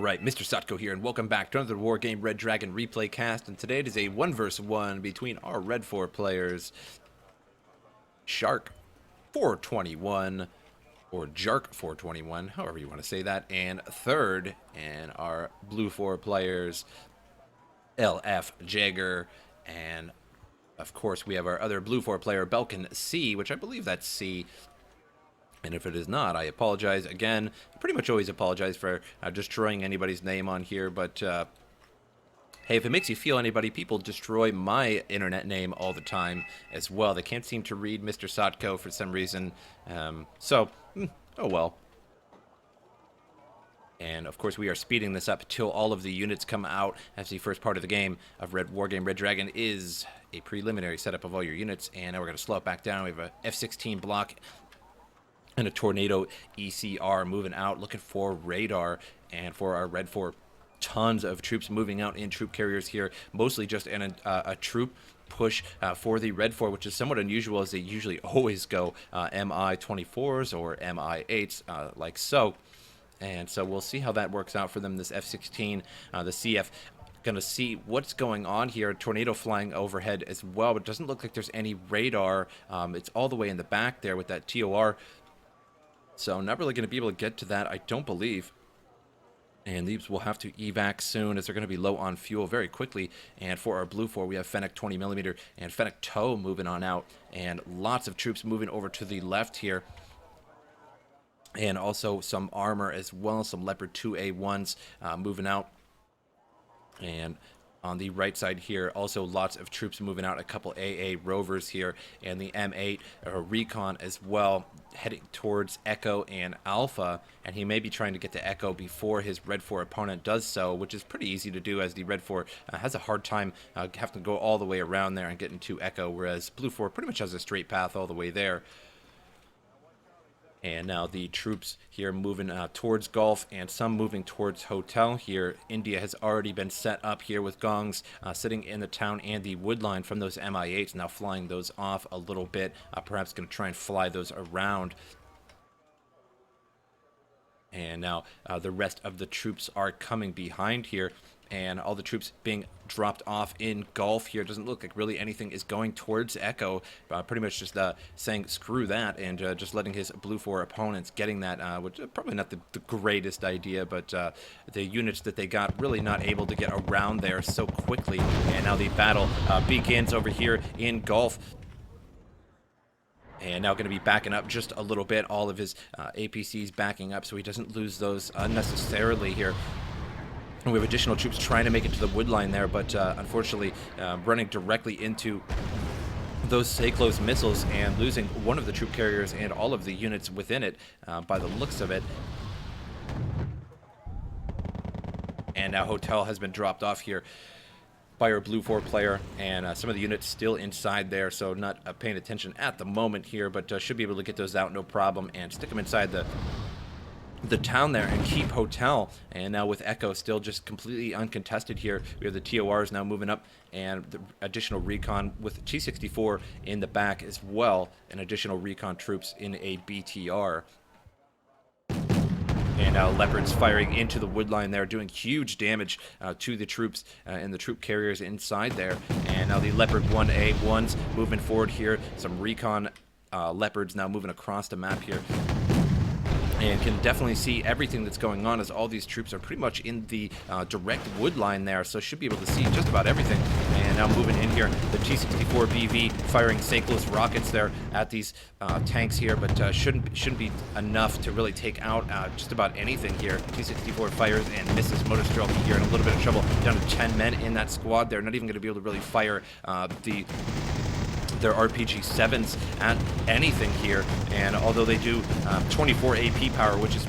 Alright, MrSotko here, and welcome back to another Wargame Red Dragon replay cast, and today it is a 1 vs 1 between our Red 4 players, Shark 421, or Jark 421, however you want to say that, and third, and our Blue 4 players, LFjeger, and of course we have our other Blue 4 player, Belkin C, which I believe that's C. And if it is not, I apologize again. I pretty much always apologize for destroying anybody's name on here, but hey, if it makes you feel anybody, people destroy my internet name all the time as well. They can't seem to read MrSotko for some reason, oh well. And of course, we are speeding this up till all of the units come out, as the first part of the game of Wargame Red Dragon is a preliminary setup of all your units. And now we're going to slow it back down. We have a F-16 block and a Tornado ECR moving out, looking for radar, and for our Red 4, tons of troops moving out in troop carriers here, mostly just in a troop push for the Red 4, which is somewhat unusual, as they usually always go MI-24s or MI-8s, like so. And so we'll see how that works out for them, this F-16, the CF. Going to see what's going on here. Tornado flying overhead as well, but it doesn't look like there's any radar. It's all the way in the back there with that TOR. So not really going to be able to get to that, I don't believe. And these will have to evac soon, as they're going to be low on fuel very quickly. And for our Blue 4, we have Fennec 20mm and Fennec TOW moving on out. And lots of troops moving over to the left here. And also some armor as well, some Leopard 2A1s moving out. And on the right side here, also lots of troops moving out, a couple AA Rovers here, and the M8 Recon as well, heading towards Echo and Alpha, and he may be trying to get to Echo before his Red 4 opponent does so, which is pretty easy to do, as the Red 4 has a hard time having to go all the way around there and get into Echo, whereas Blue 4 pretty much has a straight path all the way there. And now the troops here moving towards Gulf, and some moving towards Hotel here. India has already been set up here with gongs sitting in the town and the wood line from those MI8s, now flying those off a little bit, perhaps going to try and fly those around. And now the rest of the troops are coming behind here, and all the troops being dropped off in Gulf here. Doesn't look like really anything is going towards Echo. Pretty much just saying screw that, and just letting his Blue 4 opponents getting that, which is probably not the greatest idea, but the units that they got really not able to get around there so quickly. And now the battle begins over here in Gulf. And now going to be backing up just a little bit, all of his APCs backing up so he doesn't lose those unnecessarily here. And we have additional troops trying to make it to the wood line there, but unfortunately running directly into those Cyclos missiles and losing one of the troop carriers and all of the units within it by the looks of it. And now Hotel has been dropped off here by our Blue 4 player, and some of the units still inside there, so not paying attention at the moment here, but should be able to get those out no problem and stick them inside the town there and keep Hotel. And now with Echo still just completely uncontested here, we have the TORs now moving up, and the additional recon with T-64 in the back as well, and additional recon troops in a BTR. And now Leopards firing into the wood line there, doing huge damage to the troops and the troop carriers inside there. And now the Leopard 1A1s moving forward here. Some recon Leopards now moving across the map here. And can definitely see everything that's going on, as all these troops are pretty much in the direct wood line there, so should be able to see just about everything. And now moving in here, the T-64 BV firing Cyclos rockets there at these tanks here, but shouldn't be enough to really take out just about anything here. T-64 fires and misses. Motor Stroke here in a little bit of trouble, down to 10 men in that squad. They're not even going to be able to really fire their RPG-7s at anything here, and although they do 24 AP power, which is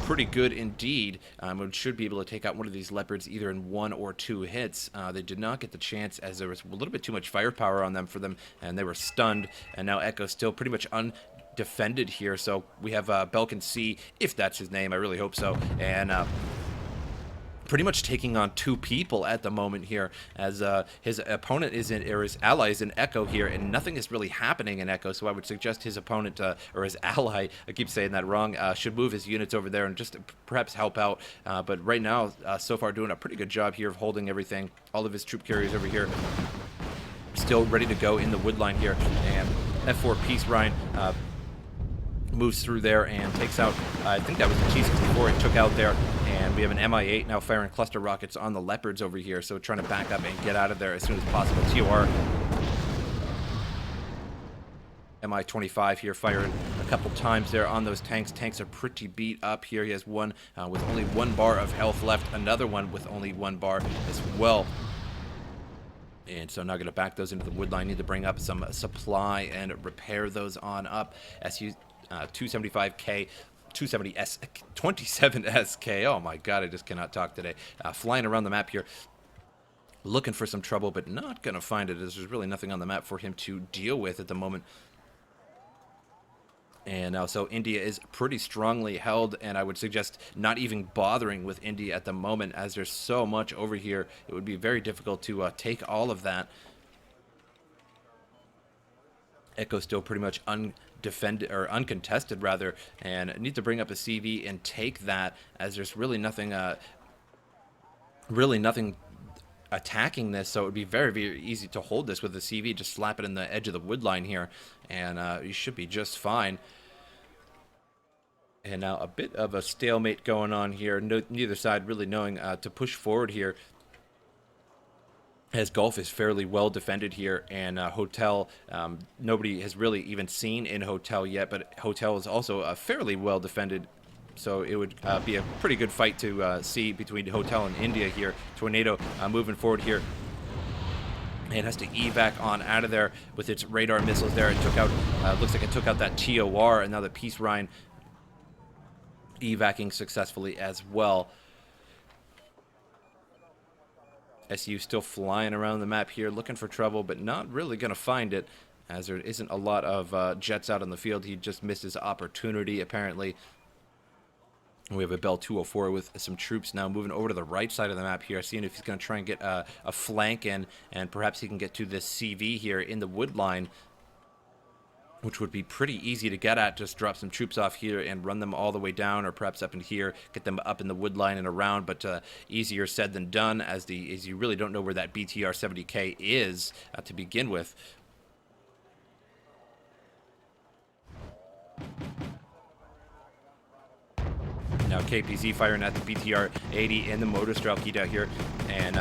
pretty good indeed, it should be able to take out one of these Leopards either in 1 or 2 hits. They did not get the chance, as there was a little bit too much firepower on them for them, and they were stunned. And now Echo still pretty much undefended here, so we have Belkin C, if that's his name, I really hope so, and pretty much taking on 2 people at the moment here, as his opponent is in, or his ally is in Echo here, and nothing is really happening in Echo. So I would suggest his opponent, or his ally, I keep saying that wrong, should move his units over there and just perhaps help out. But right now, so far doing a pretty good job here of holding everything. All of his troop carriers over here still ready to go in the wood line here, and F4 Peace Rhine moves through there and takes out, I think that was the T-64 it took out there, and we have an Mi-8 now firing cluster rockets on the Leopards over here, so trying to back up and get out of there as soon as possible. TOR Mi-25 here firing a couple times there on those tanks. Tanks are pretty beat up here. He has one with only 1 bar of health left, another one with only 1 bar as well. And so now going to back those into the wood line. Need to bring up some supply and repair those on up. SU 275K, 27SK. Oh my god, I just cannot talk today. Flying around the map here, looking for some trouble, but not going to find it, as there's really nothing on the map for him to deal with at the moment. And so India is pretty strongly held, and I would suggest not even bothering with India at the moment, as there's so much over here. It would be very difficult to take all of that. Echo still pretty much undefended, or uncontested rather, and need to bring up a CV and take that, as there's really nothing attacking this. So it would be very, very easy to hold this with the CV. Just slap it in the edge of the wood line here, and you should be just fine. And now a bit of a stalemate going on here. Neither side really knowing to push forward here, as Gulf is fairly well defended here, and Hotel, nobody has really even seen in Hotel yet, but Hotel is also fairly well defended. So it would be a pretty good fight to see between Hotel and India here. Tornado moving forward here. It has to evac on out of there with its radar missiles there. It took out, looks like it took out that TOR, and now the Peace Rhine evacing successfully as well. SU still flying around the map here, looking for trouble, but not really going to find it, as there isn't a lot of jets out on the field. He just missed his opportunity, apparently. We have a Bell 204 with some troops now moving over to the right side of the map here, seeing if he's going to try and get a flank in, and perhaps he can get to this CV here in the wood line, which would be pretty easy to get at. Just drop some troops off here and run them all the way down, or perhaps up in here, get them up in the wood line and around, but easier said than done, as you really don't know where that BTR 70K is to begin with. Now KPZ firing at the BTR 80 and the Motor Strelkita here, and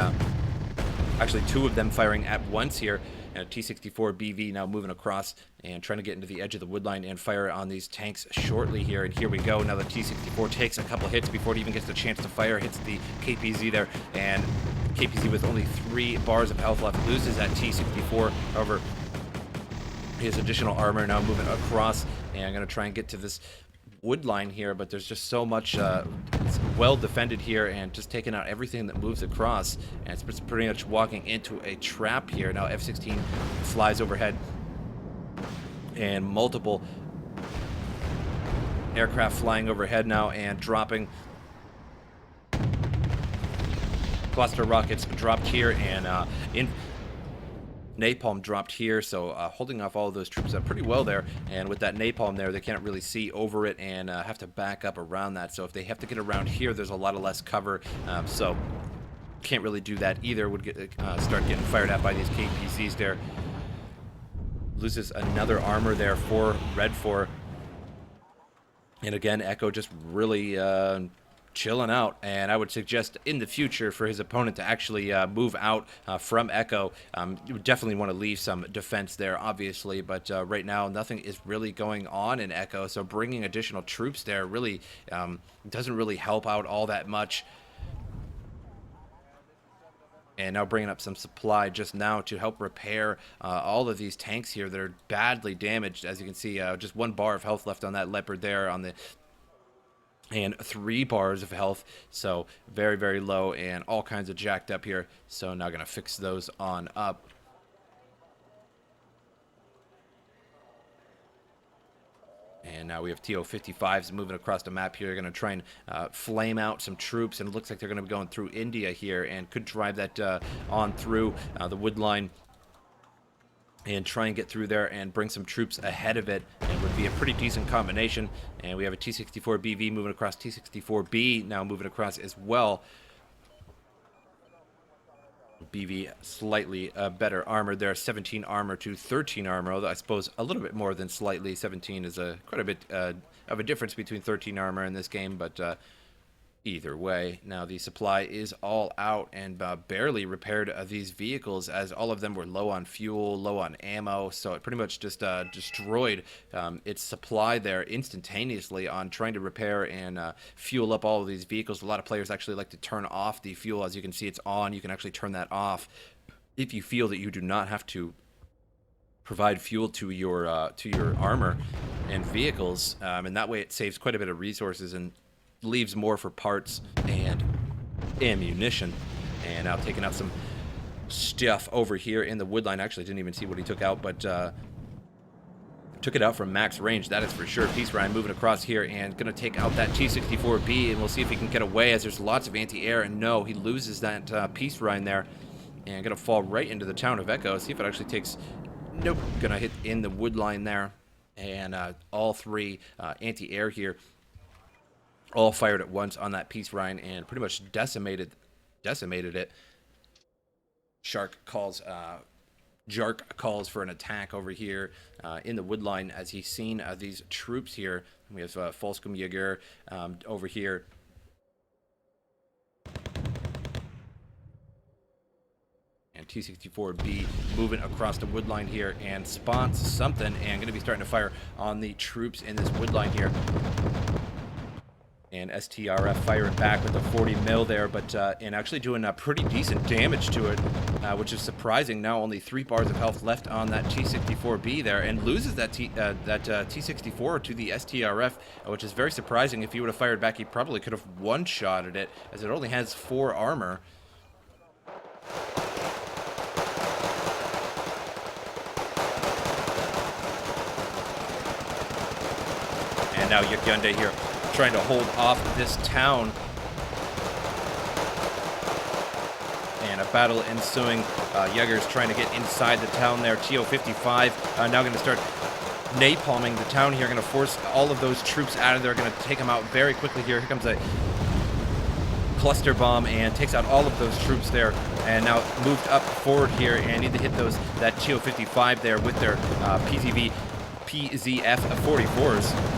actually 2 of them firing at once here. And a T-64 BV now moving across and trying to get into the edge of the wood line and fire on these tanks shortly here. And here we go. Now the T-64 takes a couple hits before it even gets the chance to fire. Hits the KPZ there, and KPZ with only 3 bars of health left loses that T-64. However, his additional armor now moving across, and I'm going to try and get to this wood line here, but there's just so much it's well defended here, and just taking out everything that moves across, and it's pretty much walking into a trap here. Now F-16 flies overhead, and multiple aircraft flying overhead now and dropping. Cluster rockets dropped here, and napalm dropped here, so holding off all of those troops up pretty well there. And with that napalm there, they can't really see over it, and have to back up around that. So if they have to get around here, there's a lot of less cover, so can't really do that either. Would get start getting fired at by these KPZs there. Loses another armor there for Red 4. And again, Echo just really chilling out, and I would suggest in the future for his opponent to actually move out from Echo. You would definitely want to leave some defense there, obviously, but right now nothing is really going on in Echo, so bringing additional troops there really doesn't really help out all that much. And now bringing up some supply just now to help repair all of these tanks here that are badly damaged. As you can see, just 1 bar of health left on that Leopard there, on the and 3 bars of health, so very, very low, and all kinds of jacked up here. So now gonna fix those on up. And now we have TO-55s moving across the map here. They're going to try and flame out some troops, and it looks like they're going to be going through India here and could drive that on through the wood line and try and get through there and bring some troops ahead of it. It would be a pretty decent combination. And we have a T-64BV moving across, T-64B now moving across as well. BV slightly better armored there, 17 armor to 13 armor, although I suppose a little bit more than slightly. 17 is quite a bit of a difference between 13 armor in this game, but either way, now the supply is all out and barely repaired these vehicles, as all of them were low on fuel, low on ammo, so it pretty much just destroyed its supply there instantaneously on trying to repair and fuel up all of these vehicles. A lot of players actually like to turn off the fuel. As you can see, it's on. You can actually turn that off if you feel that you do not have to provide fuel to your armor and vehicles, and that way it saves quite a bit of resources and leaves more for parts and ammunition. And now taking out some stuff over here in the wood line. Actually didn't even see what he took out, but took it out from max range, that is for sure. Peace Ryan moving across here and gonna take out that T-64B, and we'll see if he can get away, as there's lots of anti-air. And no, he loses that Peace Ryan there and gonna fall right into the town of Echo. See if it actually takes. Nope, gonna hit in the wood line there. And all three anti-air here all fired at once on that Peace Ryan and pretty much decimated it. Jark calls for an attack over here in the wood line, as he's seen these troops here. We have LFjeger over here. And T-64B moving across the wood line here and spawns something and going to be starting to fire on the troops in this wood line here. And STRF firing back with a 40 mil there, but and actually doing pretty decent damage to it, which is surprising. Now only 3 bars of health left on that T-64B there, and loses that T-64 to the STRF, which is very surprising. If he would have fired back, he probably could have one-shotted it, as it only has 4 armor. And now Hyundai here trying to hold off this town. And a battle ensuing. Yeager's trying to get inside the town there. TO-55 now going to start napalming the town here. Going to force all of those troops out of there. Going to take them out very quickly here. Here comes a cluster bomb and takes out all of those troops there. And now moved up forward here and need to hit that TO-55 there with their PZF 44s.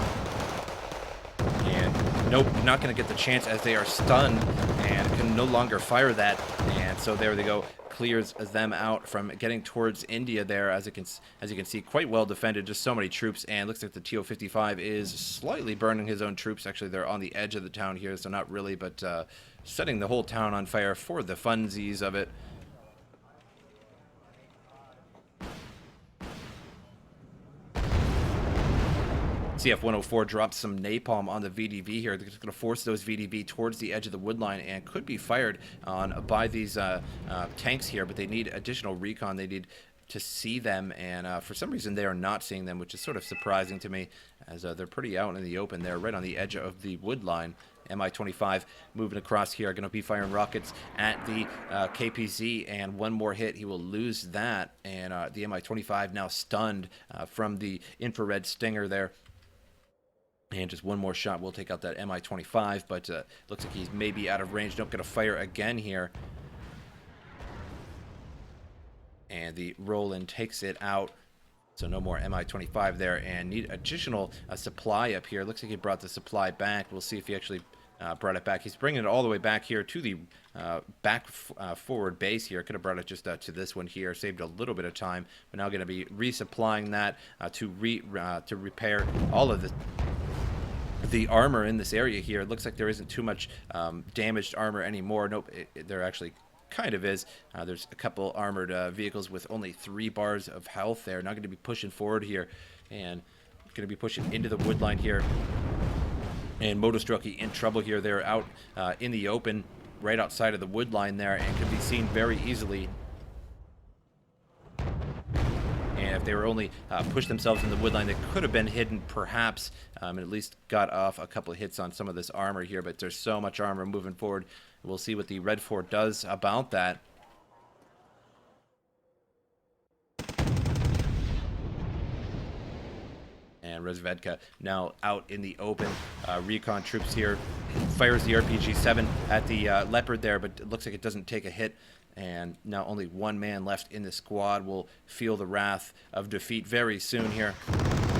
Nope, not going to get the chance, as they are stunned and can no longer fire that. And so there they go, clears them out from getting towards India there. As you can see, quite well defended, just so many troops. And looks like the TO-55 is slightly burning his own troops. Actually, they're on the edge of the town here, so not really, but setting the whole town on fire for the funsies of it. CF-104 drops some napalm on the VDV here. They're just going to force those VDV towards the edge of the wood line and could be fired on by these tanks here, but they need additional recon. They need to see them, and for some reason they are not seeing them, which is sort of surprising to me, as they're pretty out in the open. They're right on the edge of the wood line. Mi-25 moving across here, going to be firing rockets at the KPZ, and one more hit, he will lose that. And the Mi-25 now stunned from the infrared stinger there. And just one more shot will take out that Mi-25, but looks like he's maybe out of range. Don't get to fire again here. And the Roland takes it out. So no more Mi-25 there, and need additional supply up here. Looks like he brought the supply back. We'll see if he actually brought it back. He's bringing it all the way back here to the forward base here. Could have brought it just to this one here. Saved a little bit of time, but now going to be resupplying that to repair all of the armor in this area here. It looks like there isn't too much damaged armor anymore. Nope, there actually kind of is. There's a couple armored vehicles with only 3 bars of health there. Now going to be pushing forward here and going to be pushing into the wood line here. And Motostrucky in trouble here. They're out in the open right outside of the wood line there and can be seen very easily. And if they were only pushed themselves in the woodline, they could have been hidden perhaps, and at least got off a couple of hits on some of this armor here. But there's so much armor moving forward. We'll see what the Red Fort does about that. And Rezvedka now out in the open. Recon troops here. Fires the RPG-7 at the Leopard there, but it looks like it doesn't take a hit. And now only one man left in the squad will feel the wrath of defeat very soon here.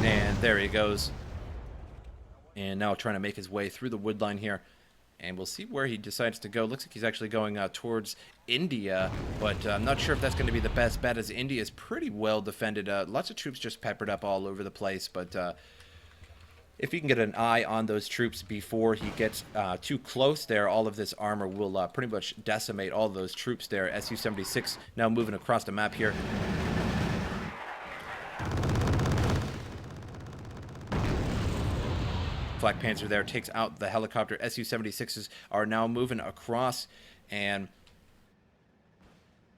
And there he goes. And now trying to make his way through the woodline here. And we'll see where he decides to go. Looks like he's actually going towards India, but I'm not sure if that's going to be the best bet, as India is pretty well defended. Lots of troops just peppered up all over the place, but if he can get an eye on those troops before he gets too close there, all of this armor will pretty much decimate all of those troops there. Su-76 now moving across the map here. Flak Panzer there takes out the helicopter. Su-76s are now moving across, and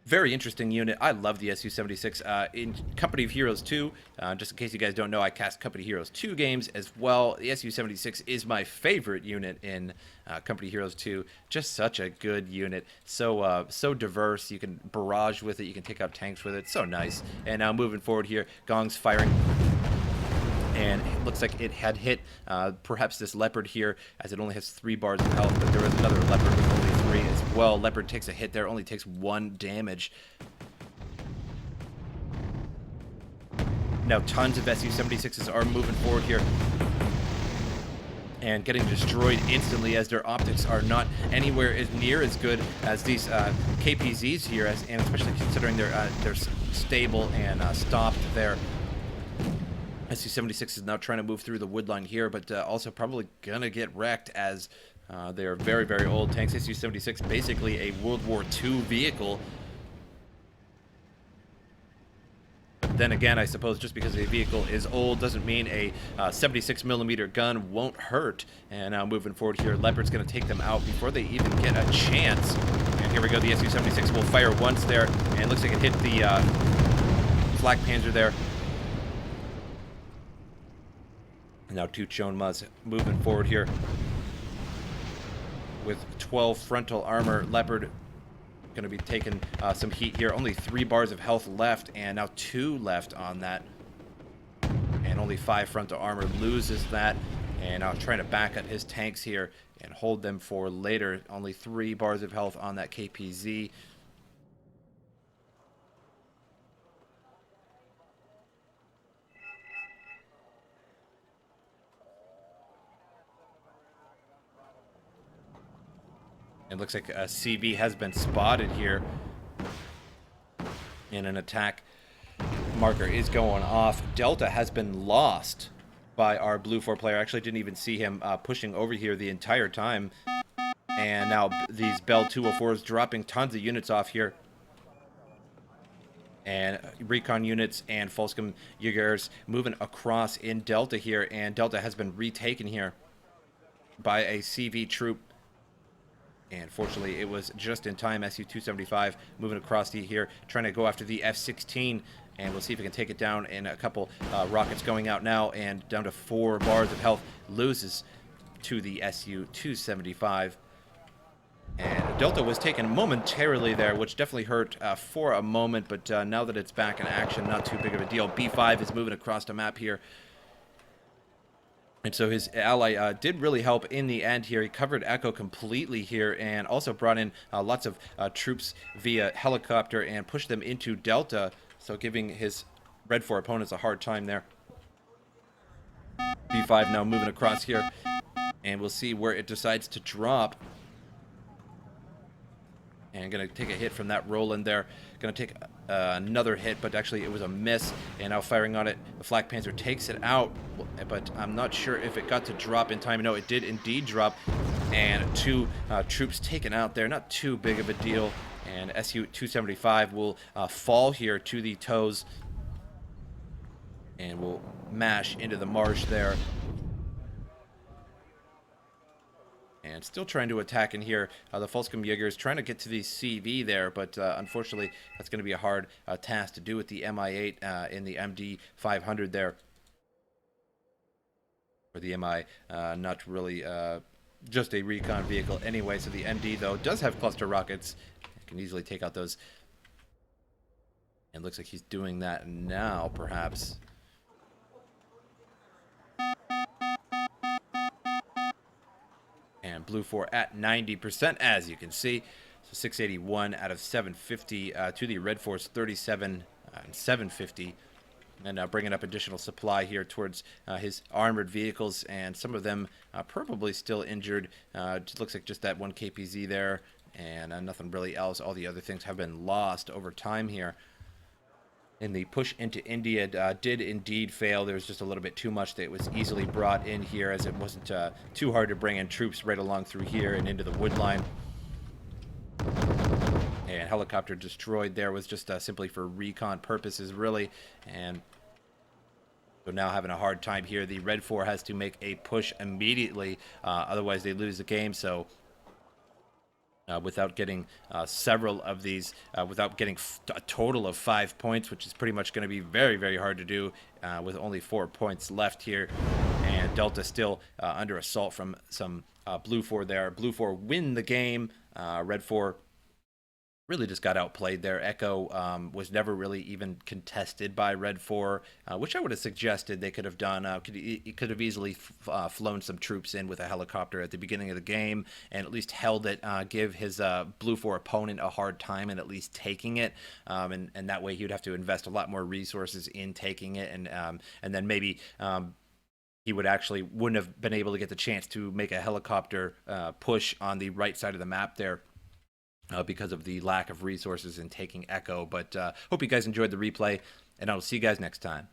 very interesting unit. I love the Su-76. In Company of Heroes 2, just in case you guys don't know, I cast Company of Heroes 2 games as well. The Su-76 is my favorite unit in Company of Heroes 2. Just such a good unit. So so diverse. You can barrage with it. You can take out tanks with it. So nice. And now moving forward here, Gong's firing. And it looks like it had hit perhaps this Leopard here, as it only has 3 bars of health, but there is another Leopard with only 3 as well. Leopard takes a hit there, only takes 1 damage. Now tons of Su-76s are moving forward here and getting destroyed instantly, as their optics are not anywhere as near as good as these KPZs here, and especially considering they're stable and stopped there. Su-76 is now trying to move through the woodline here, but also probably gonna get wrecked, as they're very, very old tanks. Su-76 basically a World War II vehicle. But then again, I suppose just because a vehicle is old doesn't mean a 76mm gun won't hurt. And now moving forward here, Leopard's gonna take them out before they even get a chance. And here we go, the Su-76 will fire once there, and it looks like it hit the Flak Panzer there. Now two Chonmas moving forward here with 12 frontal armor. Leopard going to be taking some heat here. Only 3 bars of health left, and now 2 left on that. And only 5 frontal armor, loses that. And now trying to back up his tanks here and hold them for later. Only 3 bars of health on that KPZ. It looks like a CV has been spotted here, and an attack marker is going off. Delta has been lost by our Blue 4 player. I actually didn't even see him pushing over here the entire time. And now these Bell 204s dropping tons of units off here. And recon units and Folscom Jägers moving across in Delta here. And Delta has been retaken here by a CV troop. And fortunately, it was just in time. Su-275 moving across here, trying to go after the F-16. And we'll see if we can take it down. And a couple rockets going out now, and down to 4 bars of health. Loses to the Su-275. And Delta was taken momentarily there, which definitely hurt for a moment. But now that it's back in action, not too big of a deal. B5 is moving across the map here. And so his ally did really help in the end here. He covered Echo completely here, and also brought in lots of troops via helicopter and pushed them into Delta, so giving his Red 4 opponents a hard time there. B5 now moving across here, and we'll see where it decides to drop. And going to take a hit from that Roland there. Going to take another hit, but actually it was a miss. And now firing on it, the Flak Panzer takes it out. But I'm not sure if it got to drop in time. No, it did indeed drop. And 2 troops taken out there. Not too big of a deal. And Su-275 will fall here to the toes. And will mash into the marsh there. And still trying to attack in here. The Jäger is trying to get to the CV there, but unfortunately, that's going to be a hard task to do with the MI8 in the MD 500 there. Or the MI, not really just a recon vehicle anyway. So the MD, though, does have cluster rockets. Can easily take out those. And looks like he's doing that now, perhaps. And Blue 4 at 90%, as you can see. So 681 out of 750 to the Red 4's 37 and 750. And bringing up additional supply here towards his armored vehicles, and some of them probably still injured. Just looks like just that one KPZ there, and nothing really else. All the other things have been lost over time here. And the push into India did indeed fail. There was just a little bit too much that was easily brought in here, as it wasn't too hard to bring in troops right along through here and into the wood line. And helicopter destroyed there was just simply for recon purposes, really. And so now having a hard time here. The Red 4 has to make a push immediately, otherwise they lose the game. So without getting several of these, without getting a total of 5 points, which is pretty much going to be very, very hard to do with only 4 points left here. And Delta still under assault from some Blue 4 there. Blue 4 win the game. Red 4 really just got outplayed there. Echo was never really even contested by Red 4, which I would have suggested they could have done. He could have easily flown some troops in with a helicopter at the beginning of the game and at least held it, give his Blue 4 opponent a hard time and at least taking it. And that way he would have to invest a lot more resources in taking it, and then maybe he wouldn't have been able to get the chance to make a helicopter push on the right side of the map there. Because of the lack of resources in taking Echo. But hope you guys enjoyed the replay, and I'll see you guys next time.